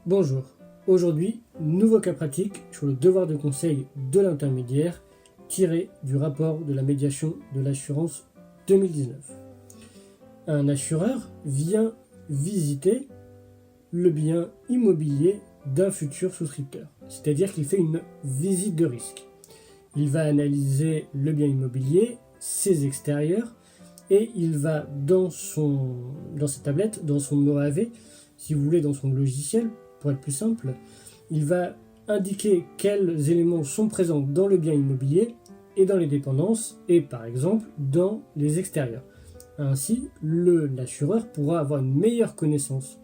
Bonjour, aujourd'hui, nouveau cas pratique sur le devoir de conseil de l'intermédiaire tiré du rapport de la médiation de l'assurance 2019. Un assureur vient visiter le bien immobilier d'un futur souscripteur, c'est-à-dire qu'il fait une visite de risque. Il va analyser le bien immobilier, ses extérieurs, et il va dans sa tablette, dans son OAV, si vous voulez dans son logiciel, pour être plus simple, il va indiquer quels éléments sont présents dans le bien immobilier et dans les dépendances et par exemple dans les extérieurs. Ainsi, l'assureur pourra avoir une meilleure connaissance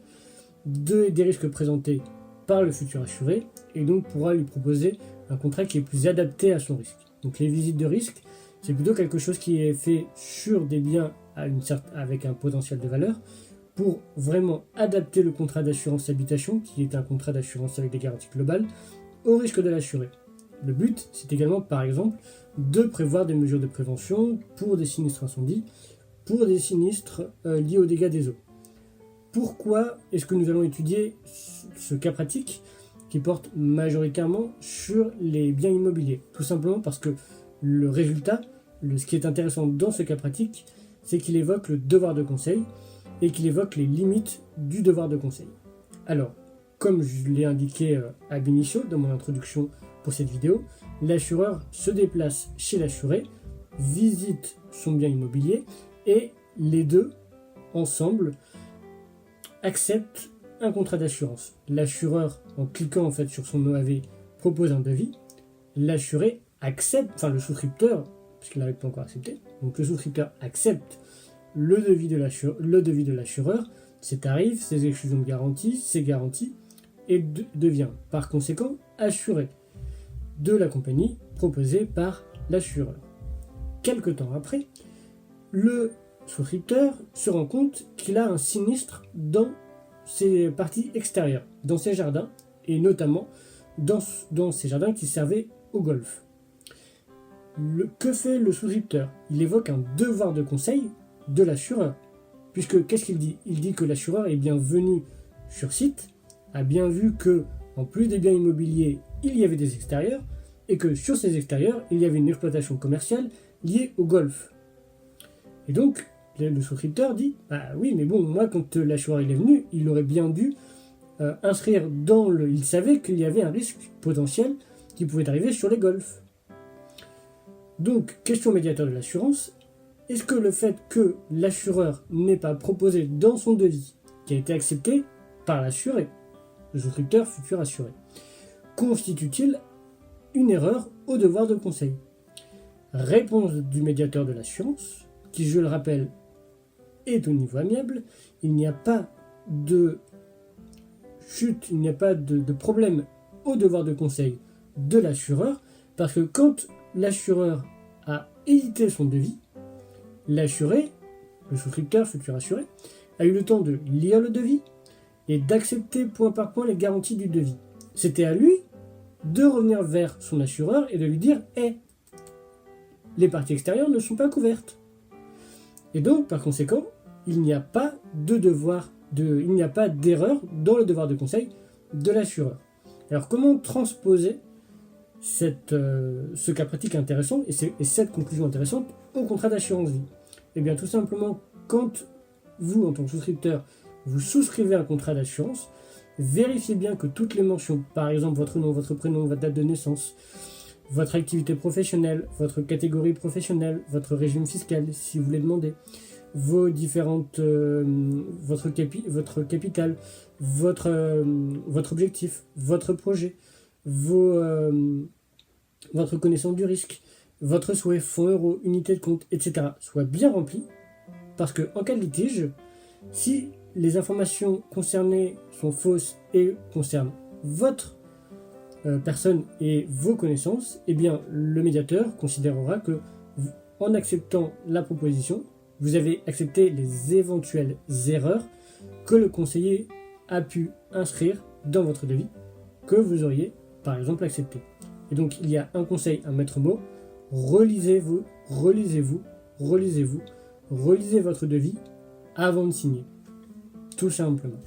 des risques présentés par le futur assuré et donc pourra lui proposer un contrat qui est plus adapté à son risque. Donc les visites de risque, c'est plutôt quelque chose qui est fait sur des biens avec un potentiel de valeur pour vraiment adapter le contrat d'assurance habitation, qui est un contrat d'assurance avec des garanties globales, au risque de l'assuré. Le but, c'est également, par exemple, de prévoir des mesures de prévention pour des sinistres incendies, pour des sinistres liés aux dégâts des eaux. Pourquoi est-ce que nous allons étudier ce cas pratique qui porte majoritairement sur les biens immobiliers? Tout simplement parce que le résultat, ce qui est intéressant dans ce cas pratique, c'est qu'il évoque le devoir de conseil et qu'il évoque les limites du devoir de conseil. Alors, comme je l'ai indiqué ab initio dans mon introduction pour cette vidéo, l'assureur se déplace chez l'assuré, visite son bien immobilier et les deux, ensemble, acceptent un contrat d'assurance. L'assureur, en cliquant en fait sur son OAV, propose un devis. L'assuré accepte, enfin le souscripteur, puisqu'il n'avait pas encore accepté, donc le souscripteur accepte le devis de l'assureur, ses tarifs, ses exclusions de garantie, ses garanties, et devient par conséquent assuré de la compagnie proposée par l'assureur. Quelque temps après, le souscripteur se rend compte qu'il a un sinistre dans ses parties extérieures, dans ses jardins, et notamment dans ces jardins qui servaient au golf. Que fait le souscripteur? Il évoque un devoir de conseil de l'assureur. Puisque qu'est-ce qu'il dit? Il dit que l'assureur est bien venu sur site, a bien vu que, en plus des biens immobiliers, il y avait des extérieurs, et que sur ces extérieurs, il y avait une exploitation commerciale liée au golf. Et donc, le souscripteur dit, bah oui, mais bon, moi, quand l'assureur est venu, il aurait bien dû inscrire il savait qu'il y avait un risque potentiel qui pouvait arriver sur les golfs. Donc, question au médiateur de l'assurance, est-ce que le fait que l'assureur n'ait pas proposé dans son devis, qui a été accepté par l'assuré, le souscripteur futur assuré, constitue-t-il une erreur au devoir de conseil? Réponse du médiateur de l'assurance, qui je le rappelle est au niveau amiable, il n'y a pas de chute, il n'y a pas de problème au devoir de conseil de l'assureur, parce que quand l'assureur a édité son devis, l'assuré, le souscripteur futur assuré, a eu le temps de lire le devis et d'accepter point par point les garanties du devis. C'était à lui de revenir vers son assureur et de lui dire « Hey, les parties extérieures ne sont pas couvertes ». Et donc, par conséquent, il n'y a pas d'erreur dans le devoir de conseil de l'assureur. Alors, comment transposer ce cas pratique intéressant et cette conclusion intéressante au contrat d'assurance vie? Eh bien, tout simplement, quand vous, en tant que souscripteur, vous souscrivez un contrat d'assurance, vérifiez bien que toutes les mentions, par exemple votre nom, votre prénom, votre date de naissance, votre activité professionnelle, votre catégorie professionnelle, votre régime fiscal, si vous voulez demander, vos différentes, votre capital, votre objectif, votre projet, votre connaissance du risque, votre souhait, fonds euros, unité de compte, etc. soit bien rempli, parce que en cas de litige, si les informations concernées sont fausses et concernent votre personne et vos connaissances, eh bien le médiateur considérera que en acceptant la proposition, vous avez accepté les éventuelles erreurs que le conseiller a pu inscrire dans votre devis, que vous auriez par exemple accepté. Et donc il y a un conseil, un maître mot: relisez-vous, relisez votre devis avant de signer. Tout simplement.